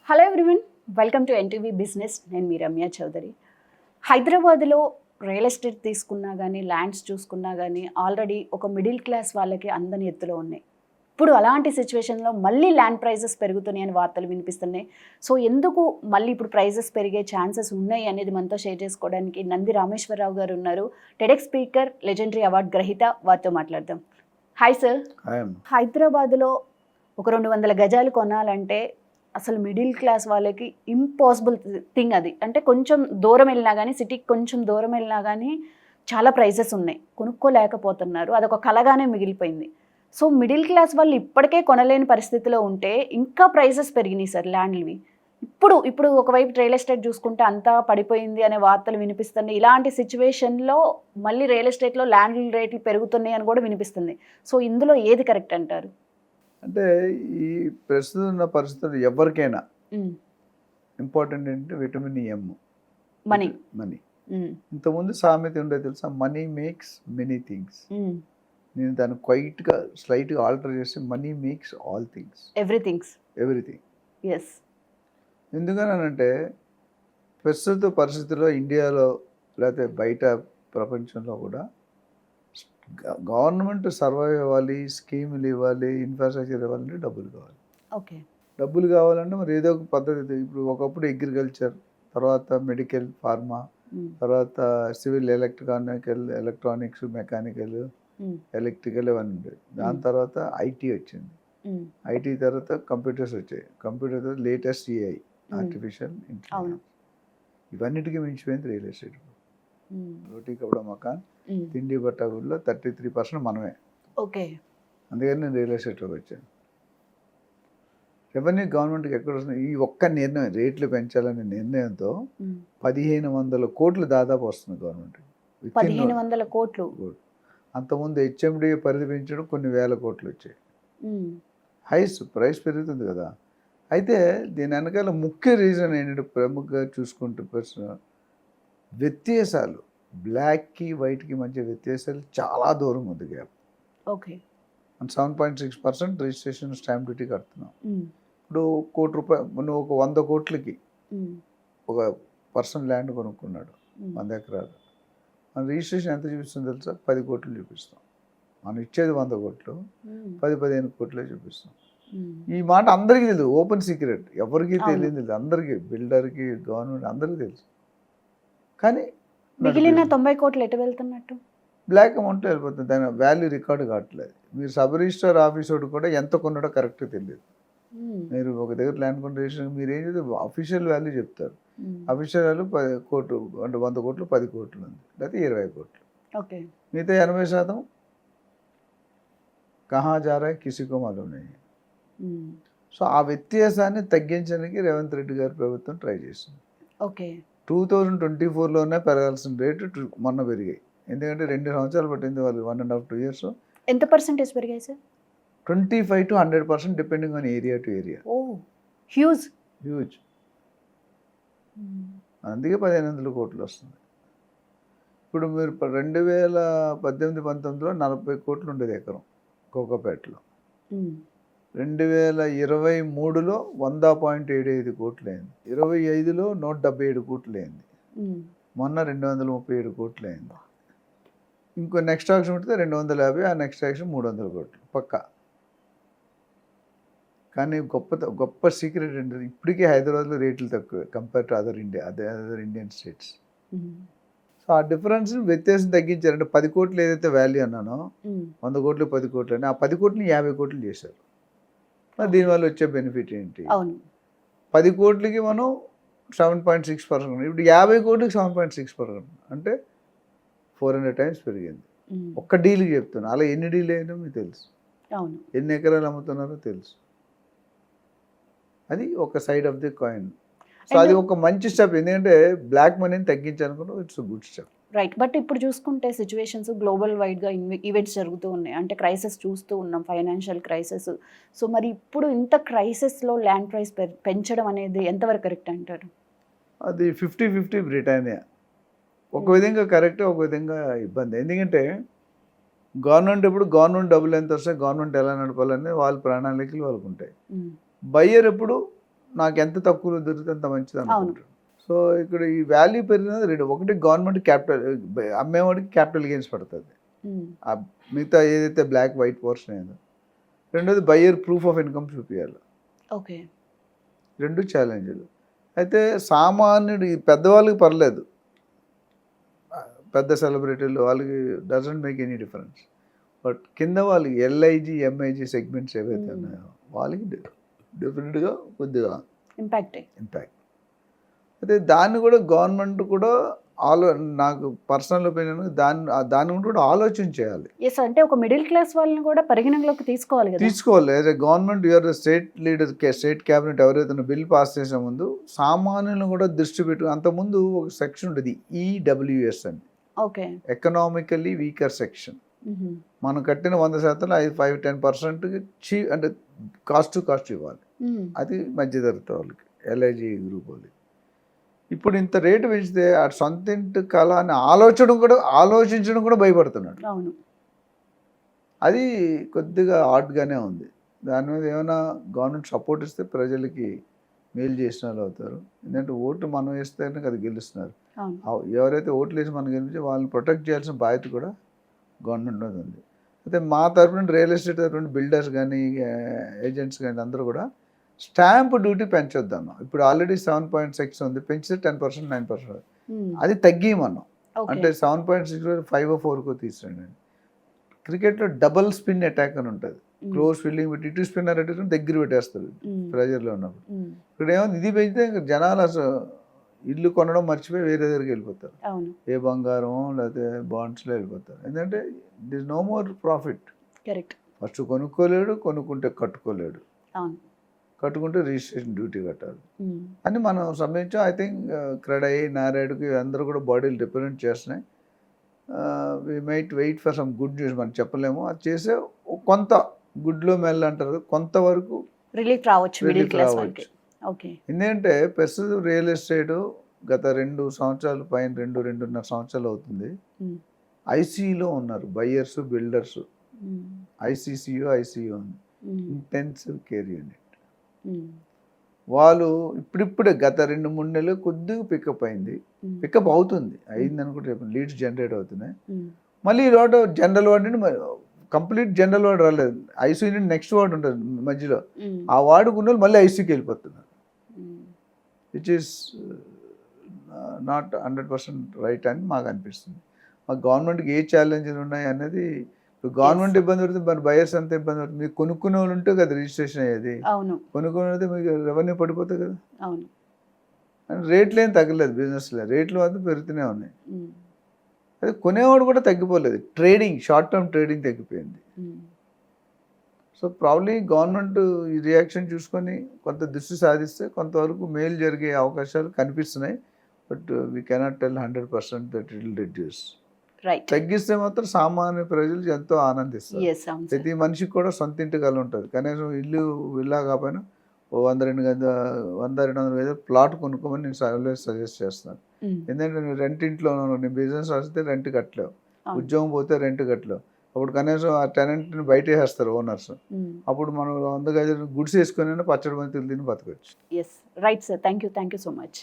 Hello everyone, welcome to NTV business. నేను మీ రమ్య చౌదరి. హైదరాబాద్లో real estate తీసుకున్నా కానీ, ల్యాండ్స్ చూసుకున్నా కానీ ఆల్రెడీ ఒక మిడిల్ క్లాస్ వాళ్ళకి అందని ఎత్తులో ఉన్నాయి. ఇప్పుడు అలాంటి సిచ్యువేషన్లో మళ్ళీ ల్యాండ్ ప్రైజెస్ పెరుగుతున్నాయని వార్తలు వినిపిస్తున్నాయి. సో ఎందుకు మళ్ళీ ఇప్పుడు ప్రైజెస్ పెరిగే ఛాన్సెస్ ఉన్నాయి అనేది మనతో షేర్ చేసుకోవడానికి నంది రామేశ్వరరావు గారు ఉన్నారు. టెడెక్స్ స్పీకర్, లెజెండరీ అవార్డ్ గ్రహీత. వారితో మాట్లాడదాం. Hi sir. హైదరాబాద్లో ఒక 200 గజాలు కొనాలంటే అసలు మిడిల్ క్లాస్ వాళ్ళకి ఇంపాసిబుల్ థింగ్ అది. అంటే కొంచెం దూరం వెళ్ళినా కానీ, సిటీకి కొంచెం దూరం వెళ్ళినా కానీ చాలా ప్రైజెస్ ఉన్నాయి, కొనుక్కోలేకపోతున్నారు. అదొక కలగానే మిగిలిపోయింది. సో మిడిల్ క్లాస్ వాళ్ళు ఇప్పటికే కొనలేని పరిస్థితిలో ఉంటే ఇంకా ప్రైజెస్ పెరిగినాయి సార్ ల్యాండ్లవి. ఇప్పుడు ఒకవైపు రియల్ ఎస్టేట్ చూసుకుంటే అంతా పడిపోయింది అనే వార్తలు వినిపిస్తున్నాయి. ఇలాంటి సిచ్యువేషన్లో మళ్ళీ రియల్ ఎస్టేట్లో ల్యాండ్ రేట్లు పెరుగుతున్నాయి అని కూడా వినిపిస్తుంది. సో ఇందులో ఏది కరెక్ట్ అంటారు? అంటే ఈ ప్రస్తుతం ఉన్న పరిస్థితులు ఎవరికైనా ఇంపార్టెంట్ ఏంటంటే విటమిన్ ఎం, మనీ. ఇంతకుముందు సామెత ఉండే తెలుసా, మనీ మేక్స్ మెనీ థింగ్స్. నేను దాన్ని క్వైట్గా స్లైట్గా ఆల్టర్ చేసి money makes all things, everything. Yes. ఎందుకనంటే ప్రస్తుత పరిస్థితుల్లో ఇండియాలో లేకపోతే బయట ప్రపంచంలో కూడా గవర్నమెంట్ సర్వైవ్ అవ్వాలి, స్కీములు ఇవ్వాలి, ఇన్ఫ్రాస్ట్రక్చర్ ఇవ్వాలంటే డబ్బులు కావాలి. ఓకే. డబ్బులు కావాలంటే మరి ఏదో ఒక పద్ధతి. ఇప్పుడు ఒకప్పుడు అగ్రికల్చర్, తర్వాత మెడికల్, ఫార్మా, తర్వాత సివిల్, ఎలక్ట్రానిక్స్, మెకానికల్, ఎలక్ట్రికల్ ఇవన్నీ ఉండేవి. దాని తర్వాత ఐటీ వచ్చింది. ఐటీ తర్వాత కంప్యూటర్స్ వచ్చాయి. కంప్యూటర్ తర్వాత లేటెస్ట్ ఏఐ, ఆర్టిఫిషియల్ ఇంటెలిజెన్స్. ఇవన్నిటికీ మించిపోయింది రియల్ ఎస్టేట్. రోటీ కపడా మకాన్, తిండి బట్ట గుడిలో 33% మనమే. ఓకే. అందుకని నేను రియల్ ఎస్టేట్లోకి వచ్చాను. రెవెన్యూ గవర్నమెంట్కి ఎక్కడ వస్తుంది? ఈ ఒక్క నిర్ణయం, రేట్లు పెంచాలనే నిర్ణయంతో 1500 కోట్లు దాదాపు వస్తుంది గవర్నమెంట్. 1500 కోట్లు. అంతకుముందు హెచ్ఎండి పరిధి పెంచడం కొన్ని వేల కోట్లు వచ్చాయి. ప్రైస్ పెరుగుతుంది కదా. అయితే దీని వెనకాల ముఖ్య రీజన్ ఏంటంటే ప్రముఖంగా చూసుకుంటూ వ్యత్యాసాలు, బ్లాక్కి వైట్కి మధ్య వ్యత్యాసాలు చాలా దూరం ఉంది gap. Okay. 7.6% registration stamp duty కడుతున్నాం. ఇప్పుడు ₹1 నువ్వు ఒక 100 కోట్లకి ఒక పర్సన్ ల్యాండ్ కొనుక్కున్నాడు 100 ఎకరాలు. మన రిజిస్ట్రేషన్ ఎంత చూపిస్తుంది తెలుసా? 10 కోట్లు చూపిస్తాం. మనం ఇచ్చేది 100 కోట్లు, 10-15 కోట్లే చూపిస్తాం. ఈ మాట అందరికీ తెలుసు, ఓపెన్ సీక్రెట్, ఎవరికి తెలియదు. అందరికీ, బిల్డర్కి, గవర్నమెంట్ అందరికీ తెలుసు. కానీ మిగిలిన 90 కోట్లు ఎటు వెళ్తున్నట్టు? బ్లాక్ అమౌంట్లో వెళ్ళిపోతుంది. దాని వాల్యూ రికార్డు కావట్లేదు. మీరు సబ్ రిజిస్టర్ ఆఫీసర్ కూడా ఎంత కొన్నాడో కరెక్ట్గా తెలియదు. మీరు ఒక దగ్గర ల్యాండ్ కొన్న రిజిస్ట్రేషన్ మీరు ఏం చేస్తే అఫీషియల్ వాల్యూ చెప్తారు. అఫీషియల్ వాల్యూ 10 కోట్లు, అంటే 100 కోట్లు 10 కోట్లు ఉంది, లేకపోతే 20 కోట్లు. ఓకే. మిగతా 80% కహా జా రా హై కిసీకో మాలూమ్ నహీ. సో ఆ వ్యత్యాసాన్ని తగ్గించడానికి రేవంత్ రెడ్డి గారి ప్రభుత్వం ట్రై చేసింది. ఓకే. 2024లోనే పెరగాల్సిన రేటు మొన్న పెరిగాయి. ఎందుకంటే 2 సంవత్సరాలు పట్టింది వాళ్ళు, 1.5-2 years. ఎంత పర్సెంటేజ్ పెరిగాయి sir? 25 to 100% depending on area to area. Huge. అందుకే 1500 కోట్లు వస్తుంది. ఇప్పుడు మీరు 2018-19లో 40 కోట్లు ఉండేది ఎకరం కోకాపేటలో. 2023లో 100.75 కోట్లు అయింది. 25లో 177 కోట్లు అయింది. మొన్న 237 కోట్లు అయింది. ఇంకో నెక్స్ట్ ఆక్షన్ ఉంటే 250, ఆ నెక్స్ట్ ఆక్షన్ 300 కోట్లు పక్కా. కానీ గొప్ప సీక్రెట్ ఏంటంటే ఇప్పటికీ హైదరాబాద్లో రేట్లు తక్కువ compare to other Indian states. So ఆ డిఫరెన్స్, వ్యత్యాసం తగ్గించారంటే 10 కోట్లు ఏదైతే వాల్యూ అన్నానో, 100 కోట్లు 10 కోట్లు అని, ఆ 10 కోట్లని 50 కోట్లు చేశారు. మరి దీనివల్ల వచ్చే బెనిఫిట్ ఏంటి? 10 కోట్లకి మనం 7.6%, ఇప్పుడు 50 కోట్లకి 7.6%, అంటే 400 times పెరిగింది. ఒక్క డీల్కి చెప్తున్నా. అలా ఎన్ని డీల్ అయినా మీకు తెలుసు, ఎన్ని ఎకరాలు అమ్ముతున్నారో తెలుసు. అది ఒక side of the coin. So అది ఒక మంచి స్టెప్. ఎందుకంటే బ్లాక్ మనీని తగ్గించాలనుకుంటే it's good step. Right. But ఇప్పుడు చూసుకుంటే సిచ్యువేషన్స్ గ్లోబల్ వైడ్గా ఈవెంట్స్ జరుగుతూ ఉన్నాయి. అంటే క్రైసిస్ చూస్తూ ఉన్నాం, ఫైనాన్షియల్ క్రైసిస్. సో మరి ఇప్పుడు ఇంత క్రైసిస్లో ల్యాండ్ ప్రైస్ పెంచడం అనేది ఎంతవరకు కరెక్ట్ అంటారు? అది 50-50 బ్రిటానియా. ఒక విధంగా కరెక్టే, ఒక విధంగా ఇబ్బంది. ఎందుకంటే గవర్నమెంట్ డబ్బులు ఎంత వస్తాయి, గవర్నమెంట్ ఎలా నడపాలనేది వాళ్ళ ప్రణాళికలు వాళ్ళకు ఉంటాయి. బయ్యర్ ఎప్పుడు నాకు ఎంత తక్కువలో దొరికితే అంత మంచిది అనుకుంటాను. సో ఇక్కడ ఈ వాల్యూ పెరిగినది రెండు, ఒకటి గవర్నమెంట్ క్యాపిటల్, అమ్మేవాడికి క్యాపిటల్ గెయిన్స్ పడుతుంది, ఆ మిగతా ఏదైతే బ్లాక్ వైట్ పోర్షన్ ఏదో. రెండోది బయ్యర్ ప్రూఫ్ ఆఫ్ ఇన్కమ్ చూపించాలి. ఓకే, రెండు ఛాలెంజ్లు. అయితే సామాన్యుడు, ఈ పెద్దవాళ్ళకి పర్లేదు, పెద్ద సెలబ్రిటీలు వాళ్ళకి doesn't make any difference. But కింద వాళ్ళకి ఎల్ఐజీ ఎంఐజీ సెగ్మెంట్స్ ఏవైతే ఉన్నాయో వాళ్ళకి డిఫరెంట్గా కొద్దిగా ఇంపాక్ట్. అయితే దాన్ని కూడా గవర్నమెంట్ కూడా నాకు పర్సనల్ ఒపీనియన్ దాన్ని కూడా ఆలోచన చేయాలి. ఎస్, అంటే ఒక మిడిల్ క్లాస్ వాళ్ళని కూడా పరిగణనలోకి తీసుకోవాలి కదా. తీసుకోవాలి. As a government your state leader, state cabinet ఎవరైతే బిల్ పాస్ చేసే ముందు సామాన్యులను కూడా దృష్టి పెట్టు. అంతకుముందు ఒక సెక్షన్ ఉంటుంది ఈడబ్ల్యూఎస్ అని, ఓకే, ఎకనామికల్లీ వీకర్ సెక్షన్. మనం కట్టిన 100% 5-10% అంటే కాస్ట్ ఇవ్వాలి. అది మధ్యతరగతి వాళ్ళకి, ఎల్ఐజీ గ్రూప్ వాళ్ళకి. ఇప్పుడు ఇంత రేటు పెంచితే ఆ సొంత ఇంటి కళ అని ఆలోచించడం కూడా భయపడుతున్నాడు. అవును, అది కొద్దిగా ఆడ్గానే ఉంది. దాని మీద ఏమైనా గవర్నమెంట్ సపోర్ట్ ఇస్తే ప్రజలకి మేలు చేసిన వాళ్ళు అవుతారు. ఎందుకంటే ఓటు మనం వేస్తేనే కదా గెలుస్తున్నారు. ఎవరైతే ఓట్లు వేసి మనం గెలిచి వాళ్ళని ప్రొటెక్ట్ చేయాల్సిన బాధ్యత కూడా గవర్నమెంట్ మీద ఉంది. అయితే మా తరపున రియల్ ఎస్టేట్ తరపున బిల్డర్స్ కానీ ఏజెంట్స్ కానీ అందరూ కూడా స్టాంప్ డ్యూటీ పెంచొద్దన్నాం. ఇప్పుడు ఆల్రెడీ 7.6 ఉంది, పెంచితే 10%, 9%. అది తగ్గిమన్నాం. అంటే 7.6 5-4 తీసుకురండి. క్రికెట్లో డబుల్ స్పిన్ అటాక్ అని ఉంటుంది. క్లోజ్ ఫీల్డింగ్ పెట్టి ఇటు స్పిన్నర్ అటు దగ్గర పెట్టేస్తారు ప్రెజర్లో ఉన్నప్పుడు. ఇక్కడ ఏమో ఇది పెంచితే ఇంకా జనాలు అసలు ఇల్లు కొనడం మర్చిపోయి వేరే దగ్గరికి వెళ్ళిపోతారు. ఏ బంగారం లేకపోతే బాండ్స్లో వెళ్ళిపోతారు. ఎందుకంటే this no more profit. First కొనుక్కోలేడు, కొనుక్కుంటే కట్టుకోలేడు, కట్టుకుంటే రిజిస్ట్రేషన్ డ్యూటీ కట్టాలి అని మనం సంబంధించాం. ఐ థింక్ క్రెడై, నారాయణకి అందరూ కూడా బాడీలు రిప్రజెంట్ చేస్తున్నాయి. We might wait for some good news. మనం చెప్పలేము. అది చేసే కొంత గుడ్లో మెల్ల అంటారు, కొంతవరకు రిలీఫ్ రావచ్చు. ఎందుకంటే ప్రస్తుతం రియల్ ఎస్టేట్ గత 2 సంవత్సరాల పైన 2-2.5 సంవత్సరాలు అవుతుంది. ఐసీయూలో ఉన్నారు బయ్యర్స్, బిల్డర్స్. ఐసీయూ ఉంది, ఇంటెన్సివ్ కేర్ యూనిట్. వాళ్ళు ఇప్పుడిప్పుడే గత 2-3 నెలలు కొద్దిగా పికప్ పికప్ అవుతుంది, అయింది అనుకుంటే లీడ్స్ జనరేట్ అవుతున్నాయి. మళ్ళీ ఈ వార్డు జనరల్ వార్డు నుండి కంప్లీట్ జనరల్ వార్డు రాలేదు, ఐసీయూ నుండి నెక్స్ట్ వార్డు ఉంటుంది మధ్యలో. ఆ వార్డుకు ఉన్న వాళ్ళు మళ్ళీ ఐసీయూకి వెళ్ళిపోతున్నారు, విచ్ ఈస్ నాట్ 100% రైట్ అని మాకు అనిపిస్తుంది. మాకు గవర్నమెంట్కి ఏ ఛాలెంజ్లు ఉన్నాయి అనేది, గవర్నమెంట్ ఇబ్బంది పడుతుంది, మరి బయర్స్ అంత ఇబ్బంది పడుతుంది. మీకు కొనుక్కునే వాళ్ళు ఉంటే కదా రిజిస్ట్రేషన్ అయ్యేది. కొనుక్కునే అయితే మీకు రెవెన్యూ పడిపోతుంది కదా. రేట్లు ఏం తగ్గలేదు, బిజినెస్లో రేట్లు మాత్రం పెరుగుతూనే ఉన్నాయి. అది కొనేవాడు కూడా తగ్గిపోలేదు, ట్రేడింగ్, షార్ట్ టర్మ్ ట్రేడింగ్ తగ్గిపోయింది. సో ప్రాబ్లీ గవర్నమెంట్ ఈ రియాక్షన్ చూసుకొని కొంత దృష్టి సాధిస్తే కొంతవరకు మేలు జరిగే అవకాశాలు కనిపిస్తున్నాయి. But we cannot tell 100% that it will reduce. తగ్గిస్తే మాత్రం సామాన్య ప్రజలు ఎంతో ఆనందిస్తారు. ప్రతి మనిషికి కూడా సొంత ఇంటి కల ఉంటుంది. కనీసం ఇల్లు విల్లా కాకపోయినా 100-200 గజాలు ప్లాట్ కొనుక్కోమని నేను సజెస్ట్ చేస్తాను. ఎందుకంటే నువ్వు రెంట్ ఇంట్లో నీ బిజినెస్ వస్తే రెంట్ కట్టలేవు, ఉద్యోగం పోతే రెంట్ కట్టలేవు. అప్పుడు కనీసం ఆ టెనెంట్ని బయట వేస్తారు ఓనర్స్. అప్పుడు మనం 100 గజాలు గుడ్స్ వేసుకొని పచ్చడి మంతులు తిని బతకొచ్చు. Right sir, thank you so much.